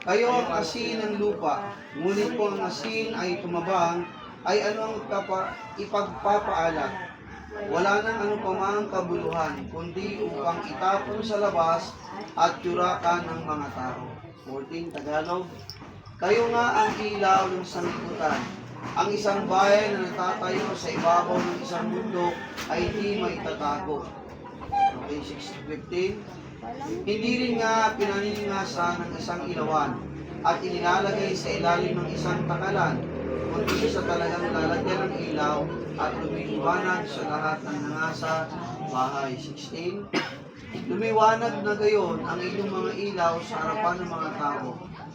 Kayo ang asin ng lupa, ngunit kung ang asin ay tumabang, ay ano ang ipagpapaalam? Wala nang anumang kabuluhan, kundi upang itapon sa labas at yurakan ng mga tao. 14 Tagalog. Kayo nga ang ilaw ng sanlibutan. Ang isang bayan na natatayo sa ibabaw ng isang bundok ay hindi maitatago. Okay, 6:15. Hindi rin nga pinaningasan ng isang ilawan at inilalagay sa ilalim ng isang takalan, kundi sa talagang lalagyan ng ilaw at lumiliwanag sa lahat ng nangasa bahay. 16. Lumiwanag na gayon ang inyong mga ilaw sa harapan ng mga tao,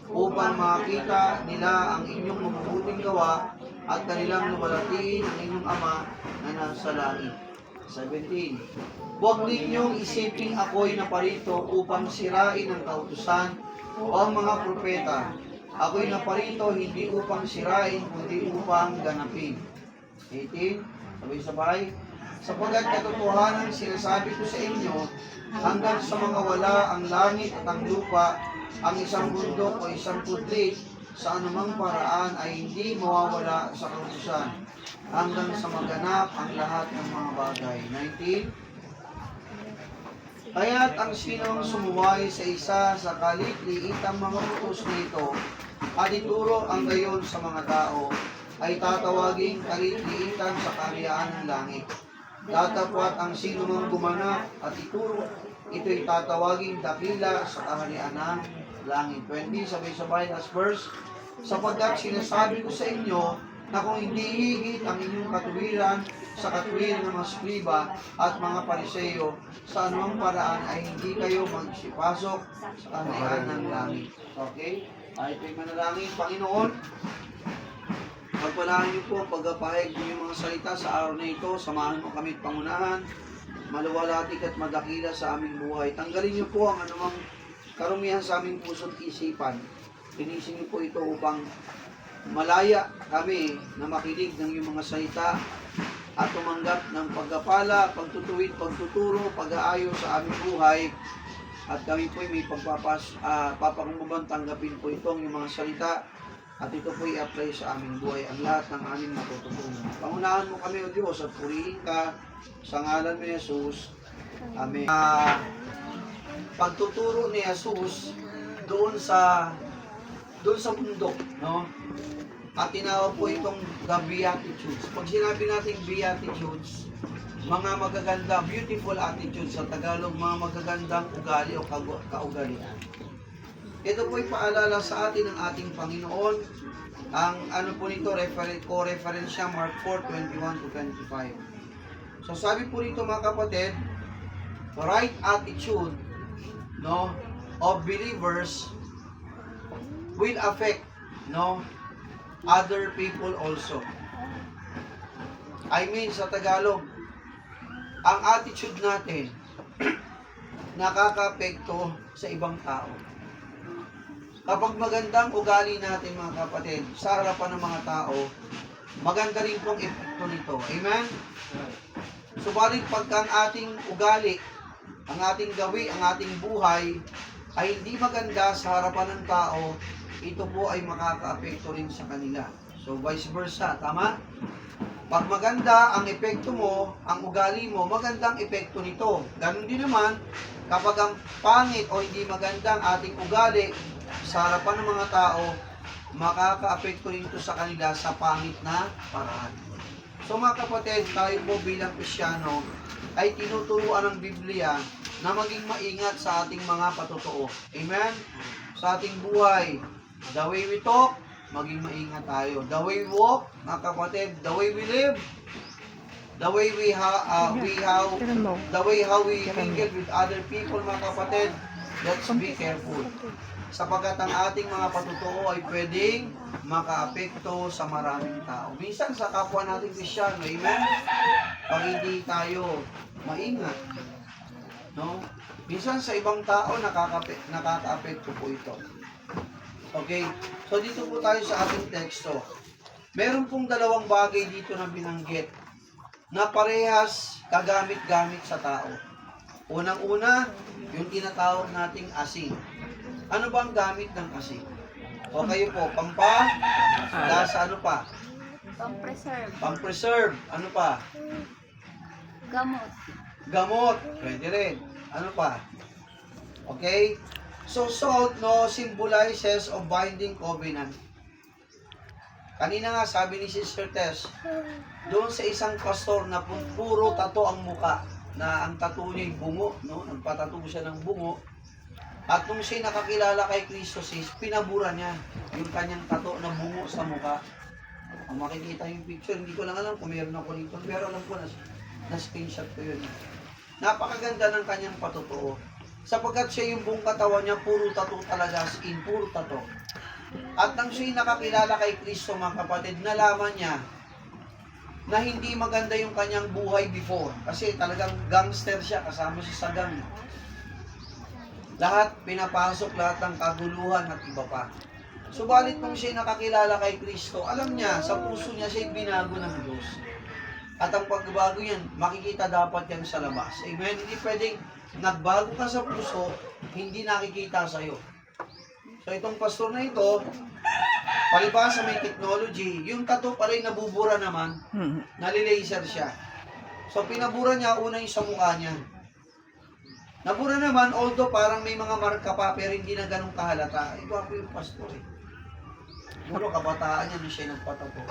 upang makita nila ang inyong mabubuting gawa at kanilang lumalatiin ang inyong Ama na nasa langit. 17. Huwag ninyong isiping ako'y naparito upang sirain ang kautusan o ang mga propeta. Ako'y naparito hindi upang sirain, kundi upang ganapin. 18. Sabay-sabay. Sapagkat katotohanan sinasabi ko sa inyo, hanggang sa mga wala ang langit at ang lupa, ang isang bundok o isang putlit, sa anumang paraan ay hindi mawawala sa kautusan, hanggang sa maganap ang lahat ng mga bagay. 19. Kaya't ang sinong sumuway sa isa sa kalit-liitang mga utos nito at ituro ang gayon sa mga tao, ay tatawaging kalit-liitan sa kaharian ng langit. Datapwat ang sino mang gumanap at ituro, ito'y tatawaging dakila sa kaharian ng langit. 20, sabay-sabay last verse. Sapagkat sinasabi ko sa inyo na kung hindi higit ang inyong katuwiran sa katuwiran ng mga skriba at mga pariseyo, sa anumang paraan ay hindi kayo magsipasok sa kaharian ng langit. Okay? Ay, ito'y manalangin. Panginoon, pagpalaan niyo po ang pagpapahayag ng iyong mga salita sa araw na ito. Samahan mo kami at pangunahan, maluwalatik at madakila sa aming buhay. Tanggalin niyo po ang anumang karumihan sa aming puso't isipan. Linisin niyo po ito upang malaya kami na makinig ng iyong mga salita at tumanggap ng pagkapala, pagtutuwid, pagtuturo, pag-aayo sa aming buhay. At kami po may papakumbabang tanggapin po itong iyong mga salita at ito po i-apply sa aming buhay ang lahat ng aming matututunan. Pangunahan mo kami, O Diyos, at purihin ka sa ngalan ni Jesus. Amen. Pagtuturo ni Jesus doon sa bundok, no? At tinawag po itong the Beatitudes. Pag sinabi natin Beatitudes, mga magaganda, beautiful attitudes sa Tagalog, mga magagandang ugali o kaugalian. Ito po'y paalala sa atin ng ating Panginoon. Ang ano po nito, co-referensya Mark 4:21-25. So sabi po nito mga kapatid, right attitude, no, of believers will affect, no, other people also. I mean sa Tagalog, ang attitude natin nakaka-apekto sa ibang tao. Kapag magandang ugali natin mga kapatid, sa harapan ng mga tao, maganda rin pong epekto nito. Amen? Subalit pagka ang ating ugali, ang ating gawi, ang ating buhay, ay hindi maganda sa harapan ng tao, ito po ay makaka-apekto rin sa kanila. So vice versa, tama? Pag maganda ang epekto mo, ang ugali mo, magandang epekto nito. Ganun din naman, kapag ang pangit o hindi magandang ating ugali, sa harapan ng mga tao, makaka-apekto rin ito sa kanila sa pangit na paraan. So mga kapatid, tayo po bilang Kristyano ay tinuturuan ng Biblia na maging maingat sa ating mga patotoo. Amen? Sa ating buhay, the way we talk, maging maingat tayo. The way we walk, mga kapatid, the way we live, the way how we mingle with other people, mga kapatid, let's be careful. Sapagkat ang ating mga patutuo ay pwedeng makaapekto sa maraming tao. Minsan sa kapwa nating Kristyano, amen? Pag hindi tayo maingat, no? Minsan sa ibang tao nakakaapekto po ito. Okay? So dito po tayo sa ating teksto. Meron pong dalawang bagay dito na binanggit na parehas kagamit-gamit sa tao. Unang-una, yung tinatawag nating asin. Ano ba ang gamit ng asin? O kayo po, lasa, ano pa? Pang-preserve. Pang-preserve, ano pa? Gamot. Gamot, pwede rin. Ano pa? Okay? So, salt, no, symbolizes of binding covenant. Kanina nga, sabi ni Sister Tess, doon sa isang pastor na puro tato ang muka, na ang tattoo niya yung bungo, no? Nagpatato siya ng bungo. At nung siya nakakilala kay Kristo, pinabura niya yung kanyang tato na bungo sa muka. Ang makikita yung picture, hindi ko lang alam kung meron ako dito, pero alam ko na screenshot ko yun. Napakaganda ng kanyang patotoo. Sapagkat siya yung buong katawan niya, puro tato talaga, as in, puro tato. At nang siya nakakilala kay Kristo, mga kapatid, nalaman niya na hindi maganda yung kanyang buhay before. Kasi talagang gangster siya, kasama siya sa gang. Lahat, pinapasok lahat ng kaguluhan at iba pa. Subalit nung siya nakakilala kay Kristo, alam niya, sa puso niya siya binago ng Diyos. At ang pagbabago yan, makikita dapat yan sa labas. Amen? Hindi pwedeng nagbago ka sa puso, hindi nakikita sa'yo. So itong pastor na ito, palibasa may technology, yung tattoo pa rin nabubura naman, nalilaser siya. So pinabura niya una yung sa mukha niya. Nabura naman, although parang may mga marka pa, pero hindi na ganun kahalata. Iba ako yung pastor eh. Siguro kabataan niya na siya nagpatato.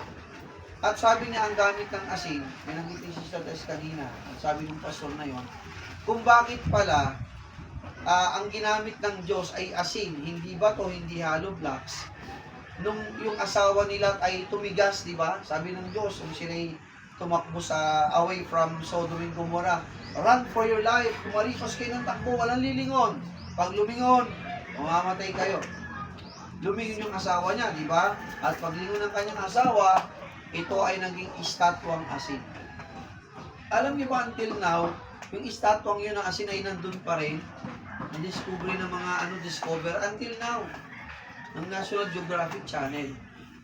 At sabi niya, ang gamit ng asin, may nangitin si Sister Tess kanina, at sabi ng pastor na yon, kung bakit pala, ang ginamit ng Diyos ay asin, hindi bato, hindi hollow blocks. Nung yung asawa nila ay tumigas, di ba? Sabi ng Diyos, kung sila'y tumakbo sa away from Sodom and Gomorrah, run for your life, kumarikos kayo ng takbo, walang lilingon. Pag lumingon, mamamatay kayo. Lumingon yung asawa niya, di ba? At paglingon ng kanyang asawa, ito ay naging estatwang asin. Alam niyo ba until now, yung estatwang yun ng asin ay nandun pa rin, na-discover ng mga discover until now ng National Geographic Channel.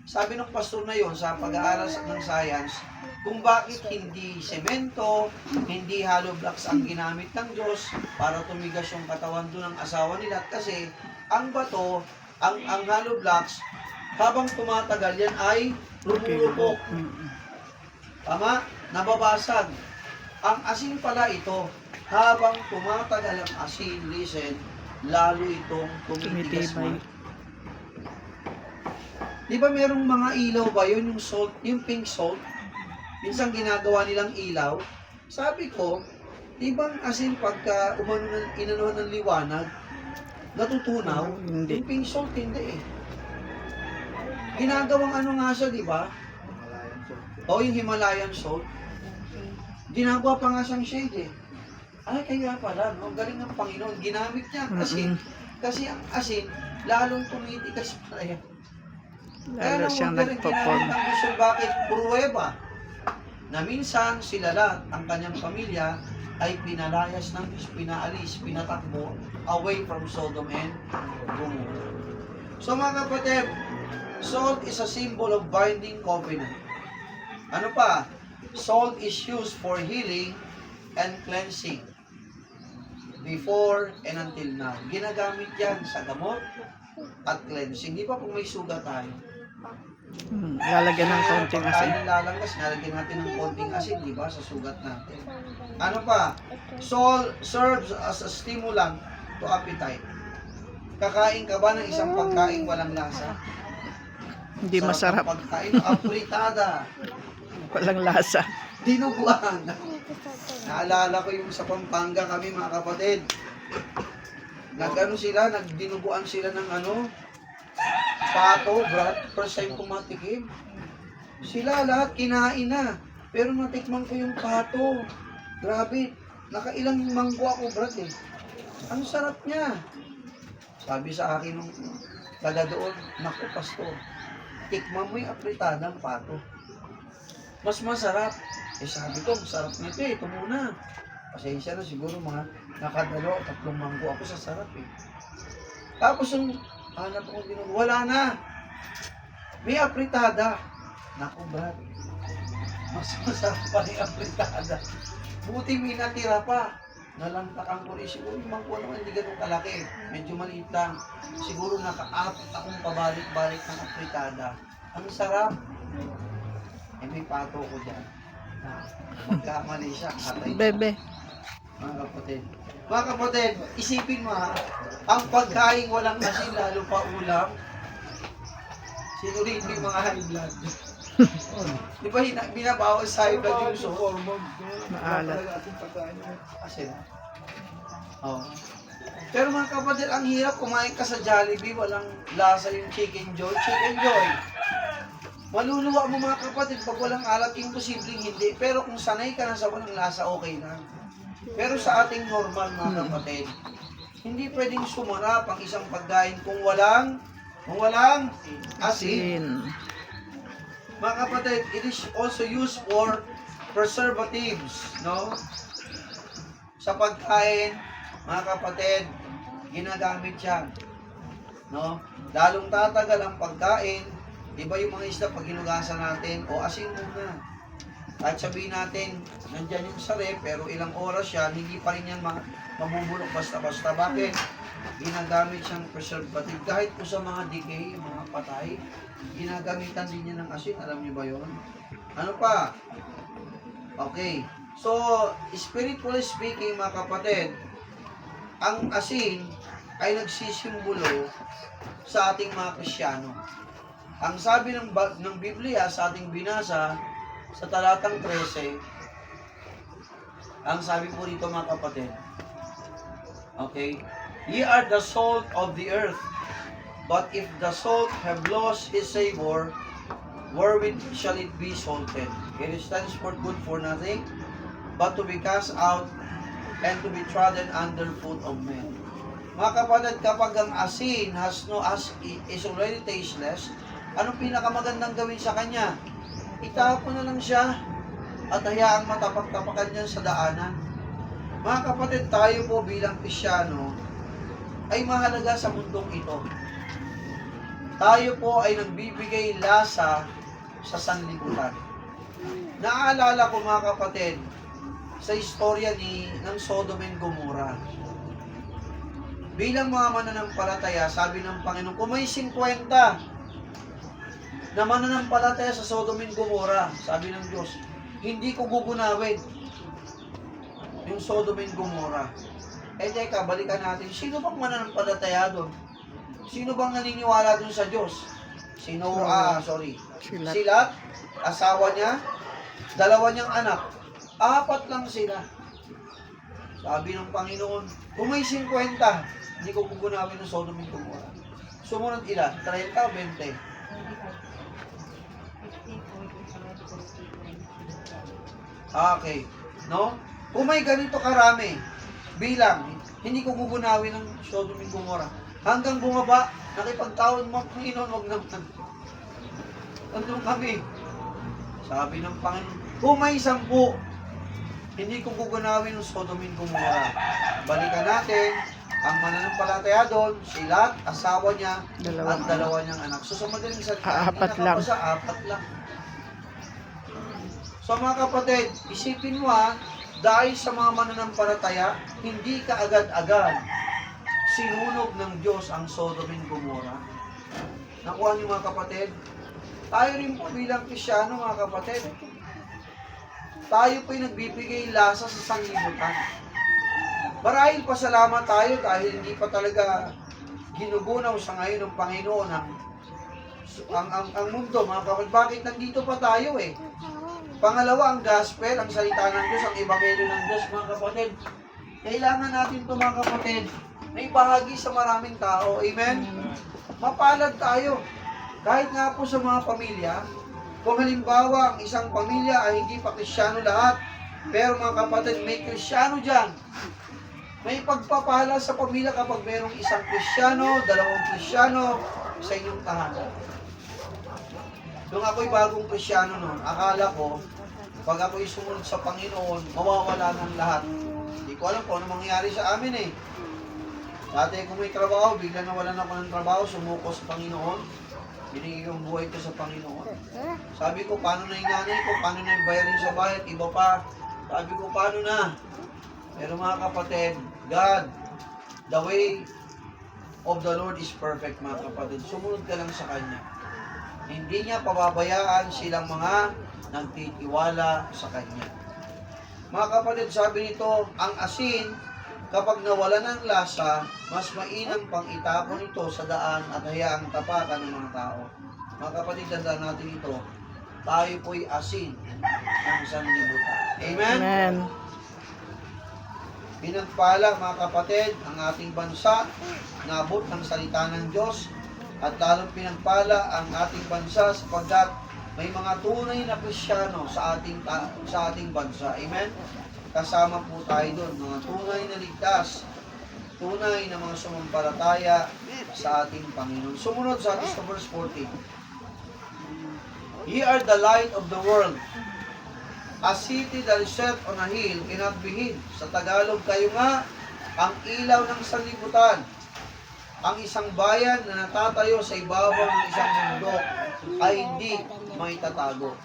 Sabi ng pastor na yon sa pag-aaral ng science, kung bakit hindi semento, hindi hollow blocks ang ginamit ng Diyos para tumigas yung katawan doon ng asawa nila. Kasi ang bato, ang hollow blocks, habang tumatagal yan ay lumulupok. Tama? Nababasag. Ang asin pala ito, habang tumatagal ang asin, listen, lalo itong tumitigas man. Di ba merong mga ilaw ba yun, yung salt, yung pink salt? Minsan ginagawa nilang ilaw. Sabi ko, di ba ang asin pagka inanuhan ng liwanag, natutunaw? Yung pink salt, hindi eh. Ginagawang ano nga siya, di ba? O yung Himalayan salt. Ginagawa pa nga siyang shade eh. Ay, kaya pala, no? Galing ng Panginoon. Ginamit niya ang asin. Kasi ang asin, lalong tumitigas pa yan. Lalo siyang nagpo-form. Ang gusto bakit pruweba na minsan sila lahat, ang kanyang pamilya, ay pinalayas ng Diyos, pinaalis, pinatakbo away from Sodom and Gomorrah. So mga kapatid, salt is a symbol of binding covenant. Ano pa? Salt is used for healing and cleansing before and until now. Ginagamit yan sa gamot at cleansing. Di ba kung may sugat tayo? Lalagyan ng konting asin. Tayo lalanggas, nalagyan natin ng konting asin, di ba, sa sugat natin. Ano pa? Salt serves as a stimulant to appetite. Kakain ka ba ng isang pagkain walang lasa? Hindi masarap. Pagkain, apritada. Walang lasa. Dinuguan. Naalala ko yung sa Pampanga kami mga kapatid. Nagdinuguan sila ng pato, brat. First time kumatikim. Sila lahat kinain na. Pero natikman ko yung pato. Grabe. Nakailang manggo ako, brat eh. Ang sarap niya. Sabi sa akin nung taga doon, naku pastor, tikman mo yung apritadang pato. Mas masarap. Eh sabi ko, masarap nito eh, ito muna. Pasensya na siguro mga nakadalo, 3 manggo ako sa sarap eh. Tapos yung hanap ko dinugo, wala na. May apritada. Naku brad, mas masarap pa yung apritada. Buti may natira pa. nalantakan ko rin. Siguro yung mangkuha naman hindi ganun kalaki. Medyo maliit lang. Siguro naka-apat akong pabalik-balik ng apritada. Ang sarap. Eh, may pato ko dyan. Magkamali siya. Katay siya. Bebe. Mga kapatid. Mga kapatid, isipin mo ha, ang pagkain walang asin, lalo pa ulam, sinuriin mo yung mga high blood. Di ba binabawas sa high blood yung so? Maalat. Asin. Oh. Pero mga kapatid, ang hirap kumain ka sa Jollibee, walang lasa yung Chicken Joy. Chicken Joy. Maluluwa mo mga kapatid, pag walang alat, imposibleng hindi. Pero kung sanay ka na sa walang lasa, okay lang. Pero sa ating normal mga kapatid, hindi pwedeng sumarap ang isang pagkain kung walang asin. Mga kapatid, it is also used for preservatives, no? Sa pagkain, mga kapatid, ginagamit yan, no? Lalong tatagal ang pagkain, iba yung mga isda pag hinugasan natin, o asin muna. At sabihin natin, nandyan yung sari, pero ilang oras yan, hindi pa rin yan mabubulok basta-basta. Bakit? Ginagamit siyang preservative. Kahit po sa mga decay, mga patay, ginagamitan din niya ng asin. Alam niyo ba yon? Ano pa? Okay. So, spiritually speaking, mga kapatid, ang asin ay nagsisimbolo sa ating mga Kristiyano. Ang sabi ng Biblia sa ating binasa, sa talatang 13, ang sabi po dito mga kapatid, okay, ye are the salt of the earth, but if the salt have lost its savor, wherewith shall it be salted? It is henceforth good for nothing, but to be cast out and to be trodden under foot of men. Mga kapatid, kapag ang asin is already tasteless, anong pinakamagandang gawin sa kanya? Itapon na lang siya at hayaang matapak-tapakan niya sa daanan. Mga kapatid, tayo po bilang Kristiyano ay mahalaga sa mundong ito. Tayo po ay nagbibigay lasa sa sanlibutan. Naaalala ko mga kapatid sa istorya ng Sodom and Gomorrah. Bilang mga mananampalataya, sabi ng Panginoon, kung may 50 na mananampalataya sa Sodom and Gomorrah, sabi ng Diyos, hindi ko gugunawin yung Sodom and Gomorrah. Eh teka, balikan natin, sino bang mananampalataya doon? Sino bang naniniwala doon sa Diyos? Silat, asawa niya, 2 niyang anak, 4 lang sila. Sabi ng Panginoon, kung may 50, hindi ko gugunawin ng Sodom and Gomorrah. Sumunod ilan? 30 o 20? Okay. No? Kung may ganito karami, bilang, hindi ko gugunawin ng Sodom and Gomorrah. Hanggang bumaba, nakipagtawad mo, Panginoon, huwag naman. Andun kami. Sabi ng Panginoon, kung may 10, hindi ko gugunawin ng Sodom and Gomorrah. Balikan natin, ang mananampalataya doon, silat, asawa niya, at 2 niyang anak. So, sa madaling salita, 4 lang. 4 lang. So mga kapatid, isipin mo dahil sa mga mananampalataya, hindi ka agad-agad sinunog ng Diyos ang Sodom and Gomorrah. Nakuha niyo mga kapatid? Tayo rin po bilang Kristiyano mga kapatid. Tayo po'y nagbibigay lasa sa sanlibutan. Marahil pasalamat tayo dahil hindi pa talaga ginugunaw sa ngayon ng Panginoon ang mundo mga kapatid. Bakit nandito pa tayo eh? Pangalawa, ang gospel, ang salita ng Diyos, ang ebanghelyo ng Diyos, mga kapatid. Kailangan natin ito, mga kapatid, na ibahagi sa maraming tao. Amen? Mapalad tayo. Kahit nga po sa mga pamilya, kung halimbawa, ang isang pamilya ay hindi pa Kristiyano lahat, pero mga kapatid, may Kristiyano dyan. May pagpapala sa pamilya kapag mayroong isang Kristiyano, 2 Kristiyano sa inyong tahanan. Nung ako'y bagong Kristiyano noon, akala ko, pag ako'y sumunod sa Panginoon, mawawala ng lahat. Hindi ko alam kung ano mangyayari sa amin eh. Dati kung may trabaho, bigla nawalan ako ng trabaho, sumuko sa Panginoon. Binigay yung buhay ko sa Panginoon. Sabi ko, paano na yung nanay ko? Paano na yung bayarin sa bahay? Iba pa. Sabi ko, paano na? Pero mga kapatid, God, the way of the Lord is perfect, mga kapatid. Sumunod ka lang sa Kanya. Hindi niya pababayaan silang mga nagtitiwala sa Kanya. Mga kapatid, sabi nito, ang asin, kapag nawala ng lasa, mas mainam pang itapon ito sa daan at hayaang tapakan ng mga tao. Mga kapatid, tandaan natin ito, tayo po'y asin ng sanlibutan. Amen? Amen. Pinagpala, mga kapatid, ang ating bansa, nabot ng salita ng Diyos, at lalong pinagpala ang ating bansa sapagkat may mga tunay na Kristiyano sa ating bansa. Amen? Kasama po tayo doon, mga tunay na ligtas, tunay na mga sumampalataya sa ating Panginoon. Sumunod sa atin sa verse 14. Ye are the light of the world. A city that is set on a hill cannot be hid. Sa Tagalog, kayo nga ang ilaw ng sanlibutan. Ang isang bayan na natatayo sa ibabaw ng isang bundok ay hindi maitatago.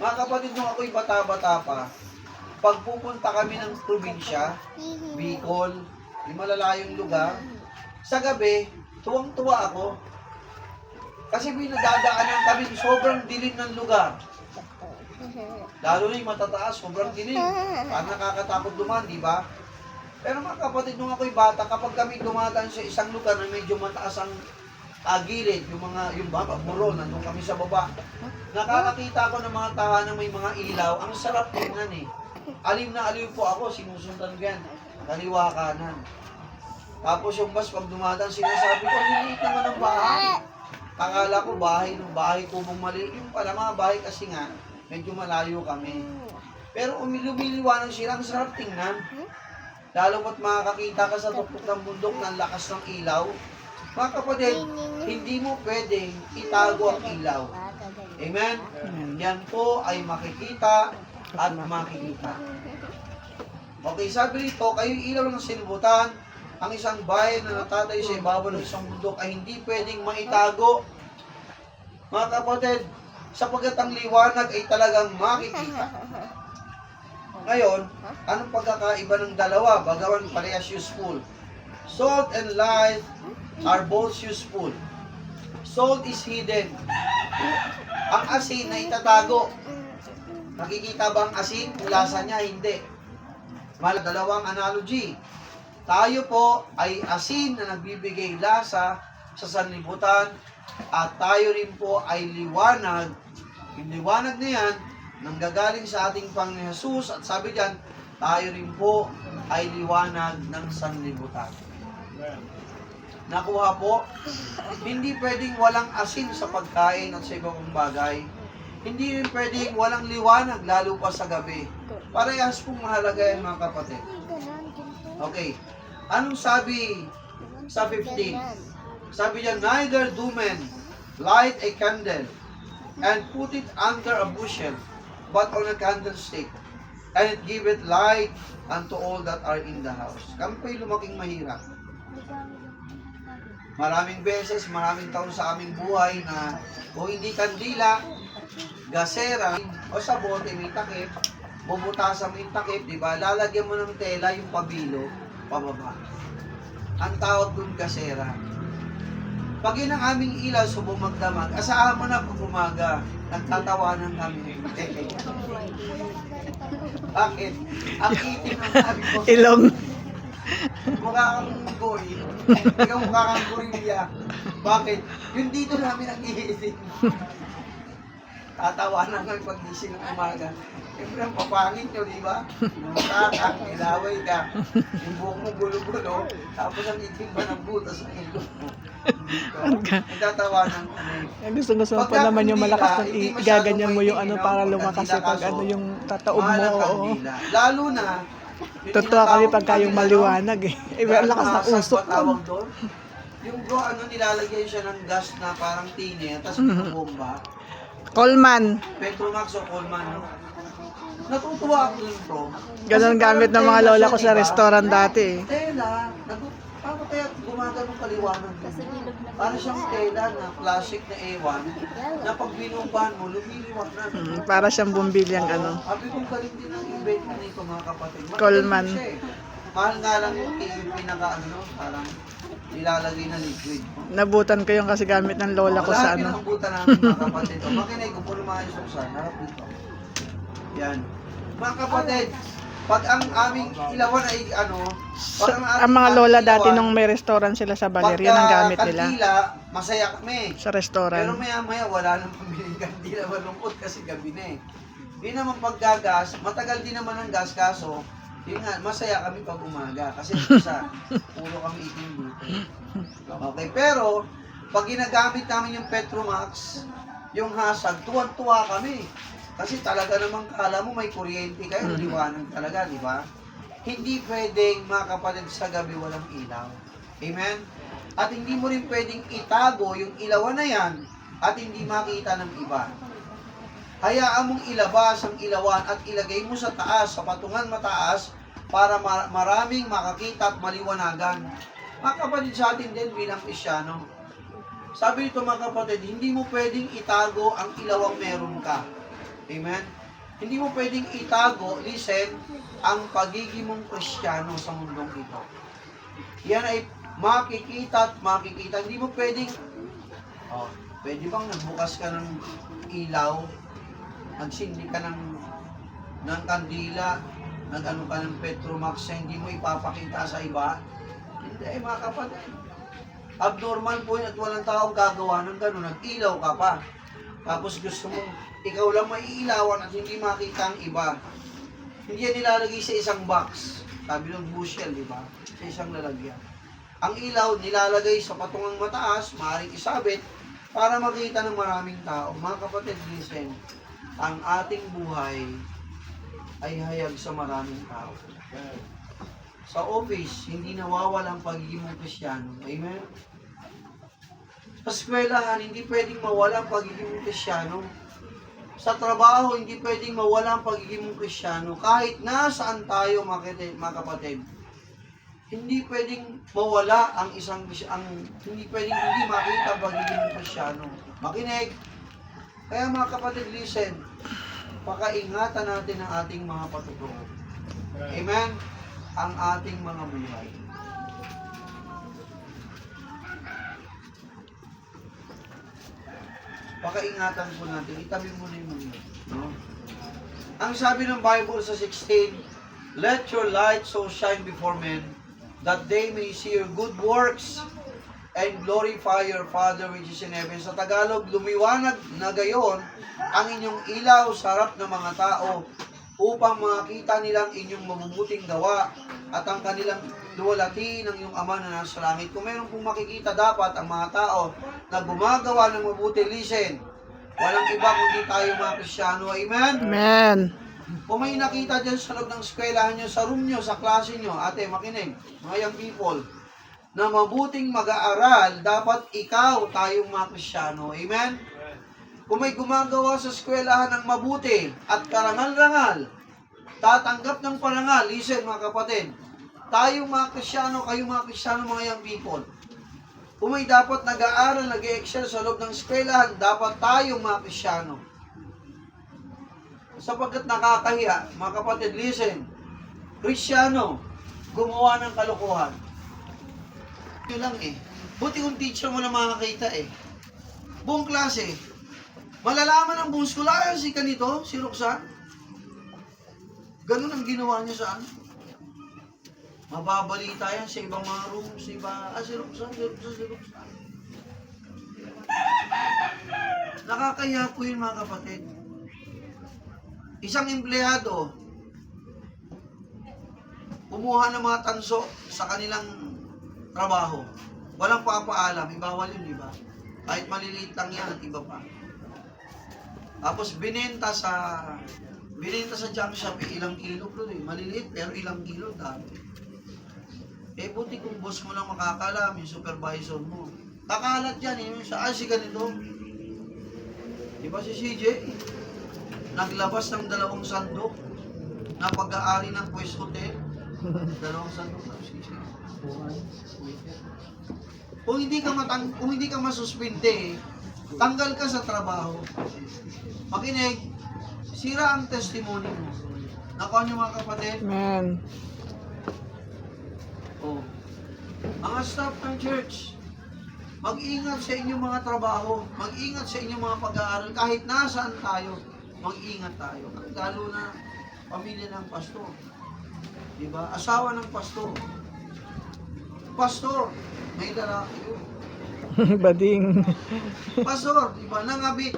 Mga kapatid, nung ako'y bata-bata pa, pag pupunta kami ng probinsya, Bicol, yung malalayong lugar, sa gabi, tuwang-tuwa ako. Kasi pinagdadaanan kami, sobrang dilim ng lugar. Lalo na yung matataas, sobrang dilim. Parang nakakatakot duman, di ba? Pero mga kapatid, nung ako'y bata, kapag kami dumadaan sa isang lugar na medyo mataas ang gilid, yung buro, nandun kami sa baba, nakakakita ko ng mga tahanan may mga ilaw, ang sarap tingnan eh. Alim na alim po ako, sinusundan ko yan, kaliwa kanan. Tapos yung bus, pag dumadaan, sinasabi ko, liliit naman ang bahay. Akala ko bahay kubong maliit. Yung pala mga bahay kasi nga, medyo malayo kami. Pero lumiliwanag sila, ang sarap tingnan. Lalo mo't makakakita ka sa tuktok ng bundok ng lakas ng ilaw. Mga kapatid, hindi mo pwedeng itago ang ilaw. Amen? Yan po ay makikita at makikita. Okay, sabi rito, kayo ilaw ng silibutan, ang isang bayan na natatay sa ibabaw ng isang bundok ay hindi pwedeng maitago. Mga kapatid, sapagkat ang liwanag ay talagang makikita. Ngayon, anong pagkakaiba ng dalawa? Bagawan parehas useful. Salt and light are both useful. Salt is hidden. Ang asin na itatago. Nakikita ba ang asin? Kung lasa niya, hindi. Dalawang analogy. Tayo po ay asin na nagbibigay lasa sa sanlibutan at tayo rin po ay liwanag. Yung liwanag na yan, nanggagaling sa ating Panginoon Jesus at sabi diyan, tayo rin po ay liwanag ng sanlibutan. Nakuha po, hindi pwedeng walang asin sa pagkain at sa ibang bagay. Hindi rin pwedeng walang liwanag, lalo pa sa gabi. Parehas pong mahalaga yan, mga kapatid. Okay. Anong sabi sa 15? Sabi niya, neither do men light a candle and put it under a bushel, but on a candlestick, and it giveth light unto all that are in the house. Kami po'y lumaking mahirap. Maraming beses, maraming taon sa aming buhay na kung hindi kandila, gasera, o sa bote may takip, bubutasan mo yung takip, di ba? Lalagyan mo ng tela yung pabilo, pababa. Ang tawag dun gasera. Pag yun ang aming ilaw, subong magdamag, asahan mo na pag umaga, nagtatawanan kami. Bakit? Ang itim ng sabi ko, Ilong. mukha kang goy, ikaw mukha kang gorilla. Bakit? Yung dito namin ang iitin. Tatawanan kami pag gising ng umaga. Siyempre ang papangit nyo, di ba? Mukha ka, ilaway ka, yung buhok mo gulo-gulo, tapos ang itim ba ng butas ng ilong mo. Nagtatawanan kami. Gusto pa naman yung malakas ng igaganyan mo yung ano para lumakas pag ano yung tataob mo. Oo. Lalo na, Totoo kami pagka yung maliwanag eh. Ang lakas ng usok tawag doon. doon. Yung bro, nilalagyan siya ng gas na parang tine, tapos bomba. Coleman. Petromax o Coleman, no? Natutuwa ako dun, bro. Ganon Kasi gamit ng parang mga tela lola siya, ko sa diba? restaurant dati eh. Tela, Paano kaya gumagano kaliwanag Kasi yun? ilog na Para siyang tela na plastic na ewan na pag binumbahan mo, lumiliwanag. Para siyang bumbilyang ano. Sabi kong galing din ang inventment nito mga kapatid. Magaling Coleman. siya eh. Mahal nga lang yung pinaka parang nilalagay na liquid. Nabutan ko yung kasi gamit ng lola ko sa Lahat ano. pinambutan namin mga kapatid. O, makinig ko po naman yung suksan. Harap dito. Yan. Mga kapatid, pag ang aming ilawan ay pag Ang mga lola aming dati ilawan, nung may restaurant sila sa Baler, yun ang gamit nila. kandila, masaya kami. Sa Pero restaurant. maya-maya wala nang pambiling kandila, malungkot kasi gabi na eh. Di naman paggagas, matagal din naman ang gas kaso, yun nga, masaya kami pag umaga. Kasi sa puro kami itim dito. Okay, pero pag ginagamit namin yung Petromax, yung hasag, tuwan-tuwa kami. Kasi talaga namang kala mo may kuryente kayo, liwanag talaga, di ba? Hindi pwedeng mga kapatid sa gabi walang ilaw. Amen? At hindi mo rin pwedeng itago yung ilawan na yan at hindi makita ng iba. Hayaan mong ilabas ang ilawan at ilagay mo sa taas, sa patungan mataas, para maraming makakita at maliwanagan. Mga kapatid sa atin din bilang Kristyano, sabi nito mga kapatid, hindi mo pwedeng itago ang ilawang meron ka. Amen? Hindi mo pwedeng itago, listen, ang pagiging mong Kristiyano sa mundong ito. Yan ay makikita at makikita. Hindi mo pwedeng, pwede bang nagbukas ka ng ilaw, nagsindi ka ng kandila, nag-ano ka ng Petromax na hindi mo ipapakita sa iba? Hindi, mga kapatid. Abnormal po yun at walang taong gagawa ng gano'n. Nag-ilaw ka pa. Tapos gusto mo, ikaw lang maiilawan at hindi makita ang iba. Hindi yan nilalagay sa isang box. Sabi ng bushel, di ba? Sa isang lalagyan. Ang ilaw nilalagay sa patungang mataas, maaaring isabit, para makita ng maraming tao. Mga kapatid, listen, ang ating buhay ay hayag sa maraming tao. Sa office, hindi nawawala ang pagiging mong Kristiyano. Amen? Sa eskwelahan, hindi pwedeng mawala ang pagiging mong Kristiyano. Sa trabaho, hindi pwedeng mawala ang pagiging mong Kristiyano. Kahit nasaan tayo, mga kapatid, hindi pwedeng mawala ang hindi pwedeng hindi makita ang pagiging mong Kristiyano. Makinig. Kaya mga kapatid, listen, pakaingatan natin ang ating mga patutuo. Amen? Ang ating mga buhay. Pakaingatan po natin. Itabi mo na yung mundo. No? Ang sabi ng Bible sa 16, let your light so shine before men, that they may see your good works and glorify your Father which is in heaven. Sa Tagalog, lumiwanag na gayon ang inyong ilaw sa harap ng mga tao upang makita nilang inyong mabubuting gawa at ang kanilang luwalhati ng iyong Ama na nasa langit. Kung meron pong makikita dapat ang mga tao na gumagawa ng mabuti, listen, walang iba kundi tayo mga Kristiyano. Amen? Amen. Kung may nakita dyan sa loob ng eskwelahan nyo, sa room nyo, sa klase nyo, ate, makinig, mga young people, na mabuting mag-aaral, dapat ikaw, tayong mga Kristiyano. Amen? Kung may gumagawa sa eskwelahan ng mabuti at karangal-rangal, tatanggap ng parangal, listen mga kapatid, tayong mga Kristiyano, kayong mga Kristiyano, mga young people, kung may dapat nag-aaral, nag-excel sa loob ng eskwelahan, dapat tayong mga Kristiyano. Sapagkat nakakahiya, mga kapatid, listen, Kristiyano, gumawa ng kalokohan. Yun lang eh. Buti kung teacher mo na makakita eh. Buong klase. Malalaman ng buong school, si kanito, si Roxanne. Ganun ang ginawa niya sa ano. Mababalita yan sa ibang mga room, sa iba, si Roxanne. Nakakahiya po yun mga kapatid. Isang empleyado, kumuha ng mga tanso sa kanilang trabaho. Walang papaalam, ibawal yun, di ba? Kahit maliliit lang yan at iba pa. Tapos binenta sa junk shop, ilang kilo po eh. Maliliit pero ilang kilo, dami. Buti kung boss mo lang makakalam, yung supervisor mo. Kakalat yan, yung si ganito. Di ba si CJ? Naglabas ng 2 sandok na pag-aari ng Quest Hotel. Dalawang sandok na sisi. Kung hindi ka masuspinde, tanggal ka sa trabaho. Makinig, sira ang testimony mo. Nakuha niyo mga kapatid? Amen. Oh. Mga staff ng church, mag-ingat sa inyong mga trabaho, mag-ingat sa inyong mga pag-aaral, kahit nasaan tayo, mag-ingat tayo. Lalo na pamilya ng pastor. Diba? Asawa ng pastor. Pastor, may lalaki yun. Bading. Pastor, diba? Nangabit.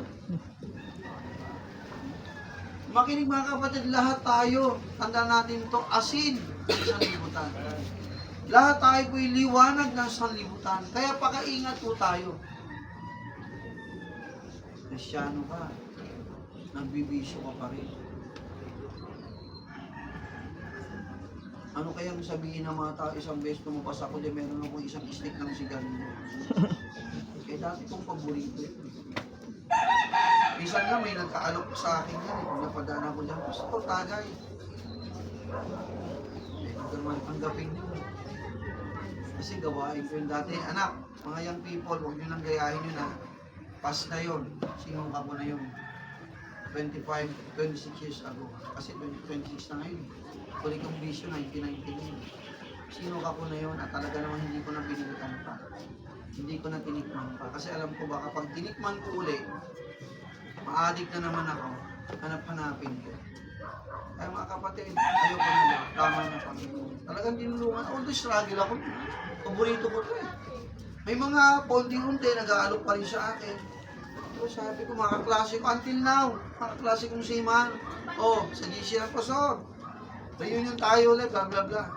Makinig mga kapatid, lahat tayo, tanda natin to, asin ng sanlibutan. Lahat tayo po'y liwanag ng sanlibutan. Kaya pakaingat po tayo. Kristyano ka, nagbibisyo ka pa rin. Ano kayang sabihin ng mga tao, isang beses tumupas ako, di meron akong isang stick ng sigarilyo. Eh dati kong paborito yun. Minsan nga may nagkaalok sa akin yan, kung napadaan ako dyan, Pastor, tagay. Eh, naman tanggapin nyo. Kasi gawain ko yun dati. Anak, mga young people, huwag nyo lang gayahin yun ha. Pass na yun. Sinong ka mo na yun? 25, 26 years ago. Kasi 2026 na ngayon. Huli kong vision, 1999. Sino ka po na yun? At talaga naman hindi ko na pinilitan pa. Hindi ko na tinikman pa. Kasi alam ko ba, kapag tinikman ko uli, ma-addict na naman ako, hanap-hanapin ko. Kaya mga kapatid, ayoko na lang. Tama na kami. Talagang tinulungan. Although struggle ako. Paborito ko to eh. May mga paunti-unti, nag-aalok pa rin sa akin. So, sabi ko, mga kaklase ko, until now, mga kaklase kong siman. Oh, sa GC ng Pastor. Reunion tayo ulit, blah blah blah.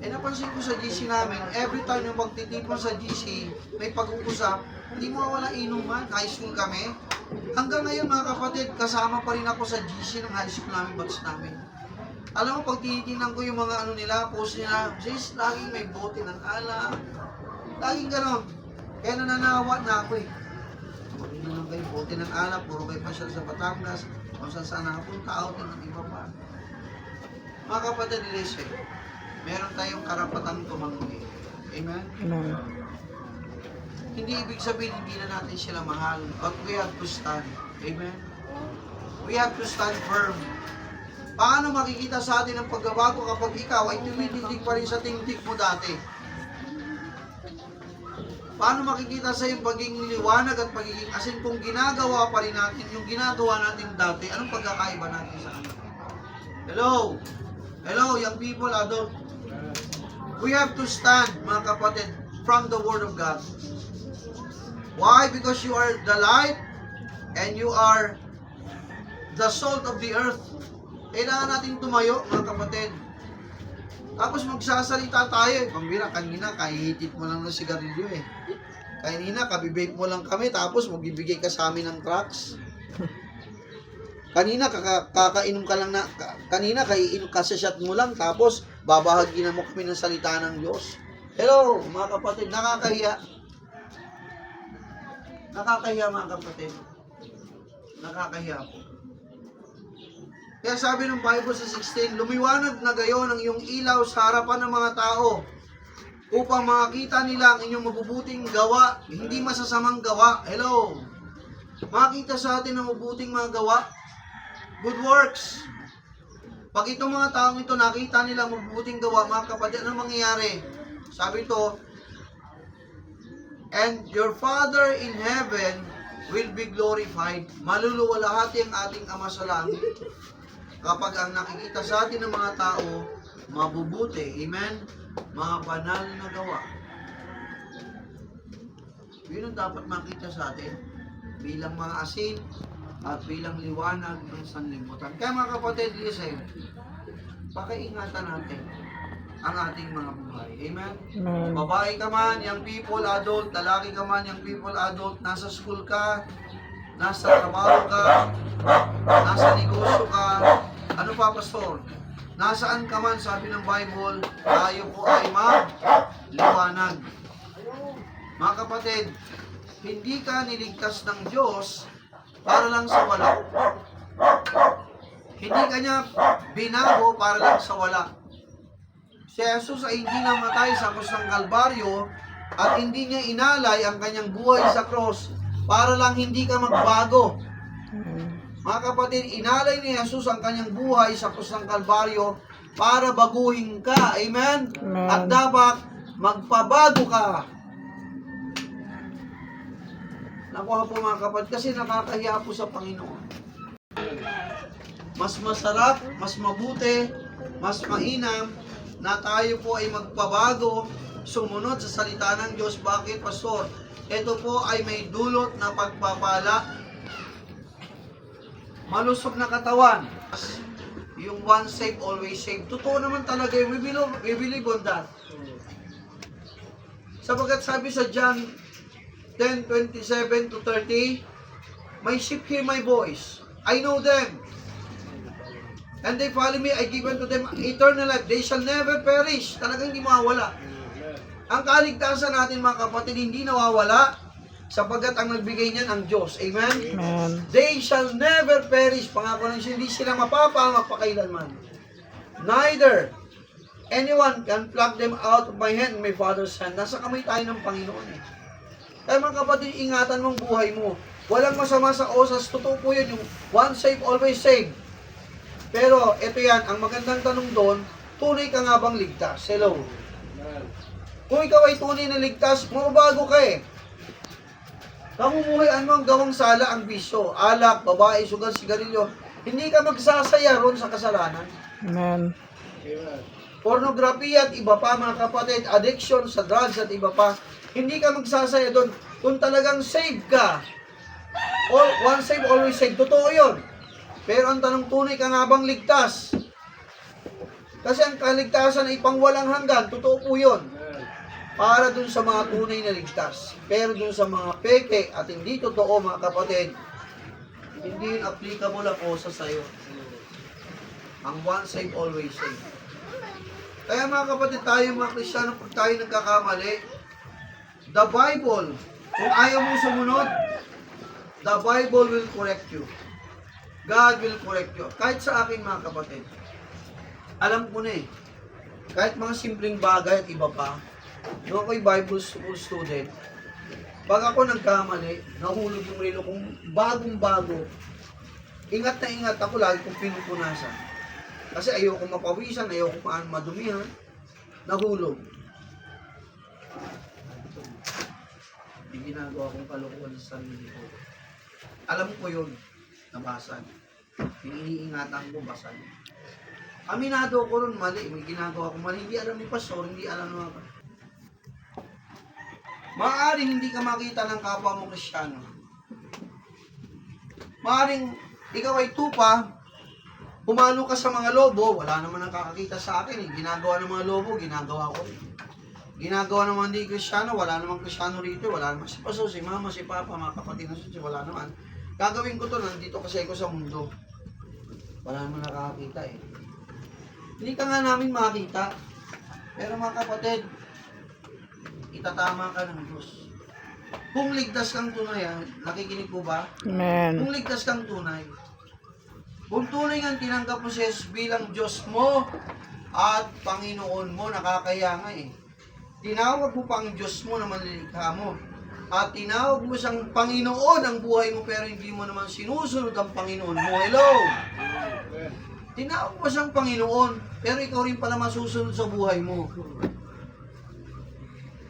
Eh napansin ko sa GC namin, every time yung magtitipon sa GC, may pag-uusap, hindi mo wala inuman, high school kami. Hanggang ngayon mga kapatid, kasama pa rin ako sa GC ng high school namin, batch namin. Alam mo, pag tinitingnan ko yung mga ano nila, post nila, sis, laging may bote ng alak. Laging gano'n. Kaya nananawa na ako eh. Hindi lang kayo bote ng alak, puro kayo pasyal sa Batangas, kung saan saan nakapunta, outing ng iba pa. Mga kapatid, listen, meron tayong karapatang tumanggi. Amen? Amen. Hindi ibig sabihin hindi na natin sila mahal, but we have to stand. Amen? We have to stand firm. Paano makikita sa atin ang pagbabago kapag ikaw ay tumitindig pa rin sa tindig mo dati? Paano makikita sa yung pagiging liwanag at pagiging asin kung ginagawa pa rin natin yung ginagawa natin dati? Anong pagkakaiba natin sa kanila? Hello? Hello, young people, adult. We have to stand, mga kapatid, from the Word of God. Why? Because you are the light and you are the salt of the earth. Kailangan natin tumayo, mga kapatid. Tapos magsasalita tayo. Pambira, kanina, kahihitit mo lang ng sigarilyo eh. Kanina, kabibape mo lang kami, tapos magbibigay ka sa amin ng tracks. Kanina, kakainom ka lang na, kanina, kaiinom ka sa shot mo lang, tapos babahagin mo kami ng salita ng Diyos. Hello, mga kapatid, nakakahiya. Nakakahiya, mga kapatid. Nakakahiya po. Kaya sabi ng Bible sa 16, lumiwanag na gayon ang iyong ilaw sa harapan ng mga tao upang makita nila ang inyong mabubuting gawa, hindi masasamang gawa. Hello? Makita sa atin ang mabuting mga gawa, good works. Pag itong mga taong ito nakita nila ang mabubuting gawa, mga kapatid, ano mangyayari? Sabi ito, and your Father in heaven will be glorified. Maluluwalhati ang ating Ama sa langit kapag ang nakikita sa atin ng mga tao, mabubuti. Amen? Mga banal na gawa. Yun ang dapat makita sa atin bilang mga asin at bilang liwanag ng sanlibutan. Kaya mga kapatid, listen, pakaingatan natin ang ating mga buhay. Amen? Amen. Babae ka man, young people, adult, lalaki ka man, young people, adult, nasa school ka, nasa trabaho ka, nasa negosyo ka, ano pa, pastor? Nasaan ka man, sabi ng Bible, tayo po ay magliwanag. Mga kapatid, hindi ka niligtas ng Diyos para lang sa wala. Hindi kanya binago para lang sa wala. Si Jesus ay hindi namatay sa krus ng Kalbaryo at hindi niya inalay ang kanyang buhay sa krus para lang hindi ka magbago. Mga kapatid, inalay ni Jesus ang kanyang buhay sa krus ng Kalbaryo para baguhin ka. Amen? Amen. At dapat magpabago ka. Nakuha po mga kapatid, kasi nakakahiya po sa Panginoon. Mas masarap, mas mabuti, mas mainam na tayo po ay magpabago, sumunod sa salita ng Diyos. Bakit, Pastor? Ito po ay may dulot na pagpapala. Malusog na katawan. Yung once saved, always saved. Totoo naman talaga yun. We believe on that. Sabagat sabi sa John 10:27 to 30, my sheep hear my voice. I know them. And they follow me, I give unto them eternal life. They shall never perish. Talagang hindi mawawala. Ang kaligtasan natin mga kapatid, hindi nawawala sapagkat ang nagbigay niyan ang Diyos. Amen? Amen. They shall never perish. Pangako ng Diyos, hindi sila mapapahamak pakailanman. Neither anyone can pluck them out of my hand, my Father's hand. Nasa kamay tayo ng Panginoon eh. Kaya mga kapatid, ingatan mong buhay mo. Walang masama sa osas. Totoo po yun, yung once saved, always saved. Pero ito yan, ang magandang tanong doon, tunay ka nga bang ligtas? Hello? Kung ikaw ay tunay na ligtas, mababago ka eh. Namumuhayan mo ang gawang sala, ang bisyo, alak, babae, sugal, sigarilyo. Hindi ka magsasaya ron sa kasalanan. Amen. Pornography at iba pa mga kapatid, addiction sa drugs at iba pa. Hindi ka magsasaya doon. Kung talagang save ka, once saved, always saved, totoo yun. Pero ang tanong, tunay ka nga bang ligtas? Kasi ang kaligtasan ay pangwalang hanggan, totoo po yun. Para dun sa mga tunay na ligtas. Pero dun sa mga peke at hindi totoo mga kapatid, hindi yun applicable ang osa sa'yo. Ang once saved, always saved. Kaya mga kapatid, tayo mga Kristiyano, pag tayo nagkakamali, the Bible, kung ayaw mo sumunod, the Bible will correct you. God will correct you. Kahit sa akin mga kapatid, alam ko na eh, kahit mga simpleng bagay at iba pa, nung ako'y Bible school student, pag ako nagkamali, nahulog yung relo kong bagong-bago, ingat na ingat ako, lagi kong pinupunasan. Kasi ayoko mapawisan, ayoko madumihan, nahulog. Hindi ginagawa kong kalokohan sa sarili ko. Alam ko yun, nabasag. Iniingatan ko, basag. Aminado ko ron, mali. May ginagawa ko mali. Hindi alam ni Pastor, hindi alam ng mga. Maaaring hindi ka makita ng kapwa mo Kristiyano. Maaaring ikaw ay tupa, humalo ka sa mga lobo, wala naman nakakakita sa akin. Ginagawa ng mga lobo, ginagawa ko rin. Ginagawa naman di Kristiyano, wala namang Kristiyano rito, wala naman si Pastor, si Mama, si Papa, mga kapatid na siya, wala naman. Gagawin ko to, nandito kasi ako sa mundo. Wala naman nakakakita eh. Hindi ka nga namin makakita. Pero mga kapatid, itatama ka ng Diyos. Kung ligtas kang tunay, nakikinig po ba? Amen. Kung ligtas kang tunay, kung tunay nga tinanggap mo si Jesus bilang Diyos mo at Panginoon mo, nakakaya nga eh. Tinawag mo pa ang Diyos mo na manlilikha mo. At tinawag mo siyang Panginoon ang buhay mo, pero hindi mo naman sinusunod ang Panginoon mo. Hello? Tinawag mo siyang Panginoon, pero ikaw rin pala masusunod sa buhay mo.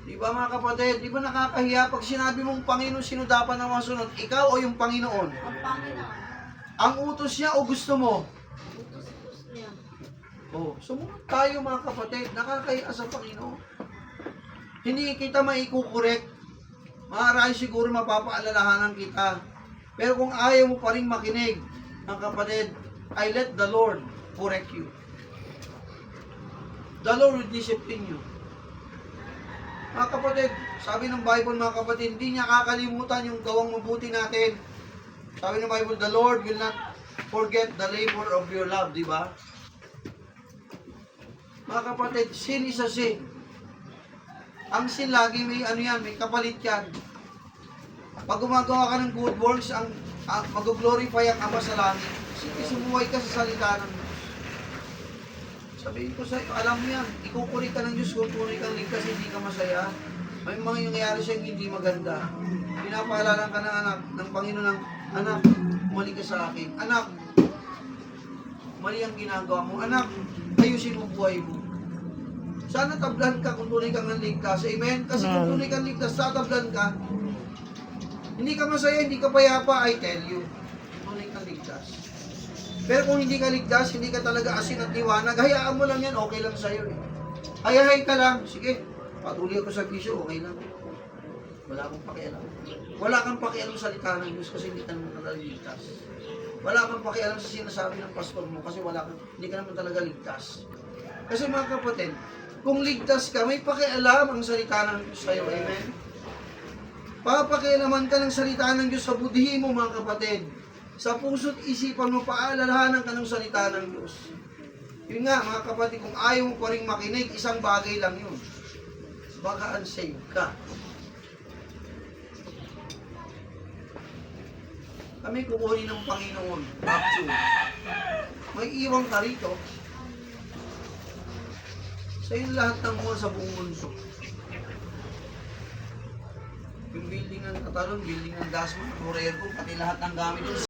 Di ba mga kapatid? Di ba nakakahiya pag sinabi mong Panginoon, sino dapat na masunod? Ikaw o yung Panginoon? Ang Panginoon. Ang utos niya o gusto mo? Utos niya. Oh, sumunod tayo mga kapatid. Nakakahiya sa Panginoon. Hindi kita maikukorek. Maaaring siguro mapapaalalahanan kita. Pero kung ayaw mo pa rin makinig, mga kapatid, I let the Lord correct you. The Lord will discipline you. Mga kapatid, sabi ng Bible mga kapatid, hindi niya kakalimutan yung gawang mabuti natin. Sabi ng Bible, the Lord will not forget the labor of your love, di ba? Mga kapatid, sin is a sin. Ang sin lagi may may kapalit yan. Pag gumagawa ka ng good works, ang mag-glorify ang Ama sa langit. Sige, sumuway ka sa salita ng Diyos. Sabihin ko sa'yo, alam mo yan, ikukuri ka ng Diyos kung tunay kang ligtas, hindi ka masaya. May mga nangyayari sa'yo hindi maganda. Pinapaalala ka ng anak, ng Panginoon ng, anak, mali ka sa akin. Anak, mali ang ginagawa mo. Anak, ayusin mo buhay mo. Sana tablan ka kung tunay kang ligtas. Amen? Kasi kung tunay kang ligtas, tatablan ka. Hindi ka masaya, hindi ka payapa, I tell you. Tunay kang ligtas. Pero kung hindi ka ligtas, hindi ka talaga asin at liwanag, hayaan mo lang yan, okay lang sa'yo eh. Hayahay ka lang, sige, patuloy ako sa bisyo, okay lang. Wala akong pakialam. Wala kang pakialam sa salita ng Diyos kasi hindi ka naman talaga ligtas. Wala kang pakialam sa sinasabi ng pastor mo kasi hindi ka naman talaga ligtas. Kasi mga kapatid, kung ligtas ka, may pakialam ang salita ng Diyos sa'yo, amen? Papakialaman ka ng salita ng Diyos sa budhi mo, mga kapatid. Sa puso't isipan mo, paalalahanan ka ng salita ng Diyos. Yun nga, mga kapatid, kung ayaw mo pa rin makinig, isang bagay lang yun. Baka unsaved ka. Kami kukunin ng Panginoon. Rapture. May iwan ka rito. Sa yung lahat ng mall sa buong mundo. Yung building ng Katalon, building ng Dasma, Morero, pati lahat ng gamit doon.